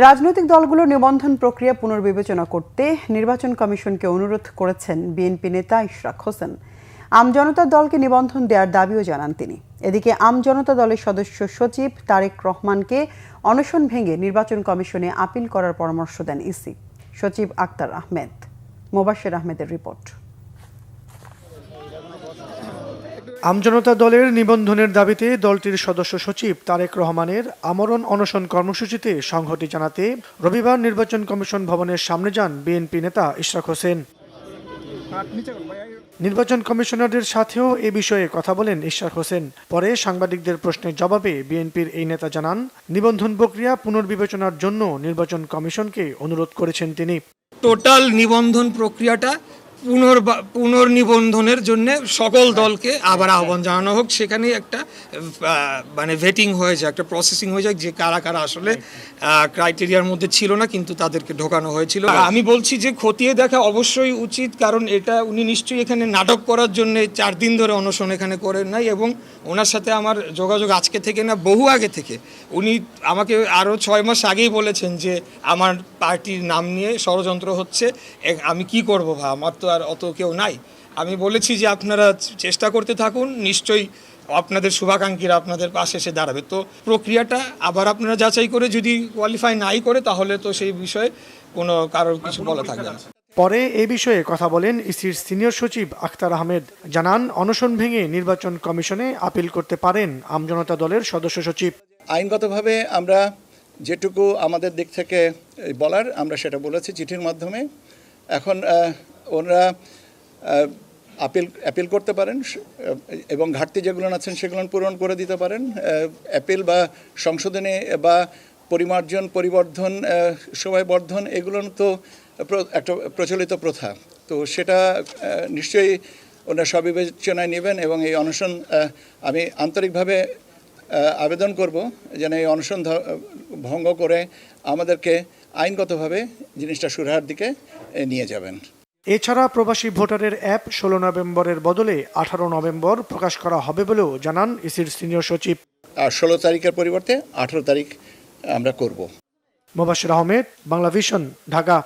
রাজনৈতিক দলগুলোর নিবন্ধন প্রক্রিয়া পুনর্বিবেচনা করতে নির্বাচন কমিশনকে অনুরোধ করেছেন বিএনপি নেতা ইশরাক হোসেন। আমজনতা দলকে নিবন্ধন দেওয়ার দাবিও জানান তিনি। এদিকে আমজনতা দলের সদস্য সচিব তারেক রহমানকে অনশন ভেঙে নির্বাচন কমিশনে আপিল করার পরামর্শ দেন ইসি। সচিব আক্তার আহমেদ। মোবাশ্বের আহমেদের রিপোর্ট। আমজনতা দলের নিবন্ধনের দাবিতে দলটির সদস্য সচিব তারেক রহমানের আমরণ অনশন কর্মসূচিতে সংহতি জানাতে রবিবার নির্বাচন কমিশন ভবনের সামনে যান বিএনপি নেতা ইশরাক হোসেন। নির্বাচন কমিশনারদের সাথেও এ বিষয়ে কথা বলেন ইশরাক হোসেন। পরে সাংবাদিকদের প্রশ্নের জবাবে বিএনপির এই নেতা জানান, নিবন্ধন প্রক্রিয়া পুনর্বিবেচনার জন্য নির্বাচন কমিশনকে অনুরোধ করেছেন তিনি। টোটাল নিবন্ধন প্রক্রিয়াটা পুনর্নিবন্ধনের জন্য সকল দলকে আবার আহ্বান জানানো হোক। সেখানে একটা ভেটিং হয়ে যায়, একটা প্রসেসিং হয়ে যায় যে কারা কারা আসলে ক্রাইটেরিয়ার মধ্যে ছিল না কিন্তু তাদেরকে ঢোকানো হয়েছিল। আমি বলছি যে খতিয়ে দেখা অবশ্যই উচিত, কারণ এটা উনি নিশ্চয়ই এখানে নাটক করার জন্য 4 দিন ধরে অনশন এখানে করেন নাই, এবং ওনার সাথে আমার যোগাযোগ আজকে থেকে না, বহু আগে থেকে। উনি আমাকে আরও 6 মাস আগেই বলেছেন যে আমার পার্টির নাম নিয়ে ষড়যন্ত্র হচ্ছে, আমি কি করবো ভাই, আমার তো আর অত কেউ নাই। আমি বলেছি যে আপনারা চেষ্টা করতে থাকুন, নিশ্চয়ই আপনাদের শুভাকাঙ্ক্ষীরা আপনাদের পাশে এসে দাঁড়াবে। তো প্রক্রিয়াটা আবার আপনারা যাচাই করে যদি কোয়ালিফাই নাই করে তাহলে তো সেই বিষয়ে কোনো কারোর কিছু বলা থাকবে না। পরে এ বিষয়ে কথা বলেন ইসির সিনিয়র সচিব আক্তার আহমেদ। জানান, অনশন ভেঙে নির্বাচন কমিশনে আপিল করতে পারেন আমজনতা দলের সদস্য সচিব। আইনগতভাবে আমরা যেটুকু আমাদের দিক থেকে বলার আমরা সেটা বলেছি চিঠির মাধ্যমে। এখন ওনারা অ্যাপিল করতে পারেন এবং ঘাটতি যেগুলো আছেন সেগুলো পূরণ করে দিতে পারেন। অ্যাপিল বা সংশোধনী বা পরিমার্জন, পরিবর্ধন, সময়বর্ধন এগুলো তো একটা প্রচলিত প্রথা। তো সেটা নিশ্চয়ই ওনারা সবিবেচনায় নেবেন এবং এই অনশন আমি আন্তরিকভাবে আবেদন করব যেন এই অনশন ভঙ্গ করে আমাদেরকে আইনগতভাবে জিনিসটা সুরাহার দিকে নিয়ে যাবেন। এছাড়া প্রবাসী ভোটারের অ্যাপ 16 নভেম্বরের বদলে 18 নভেম্বর প্রকাশ করা হবে বলেও জানান ইসির সিনিয়র সচিব। 16 তারিখের পরিবর্তে 18 তারিখ আমরা করব। মোবাশ্বের আহমেদ, বাংলা ভিশন, ঢাকা।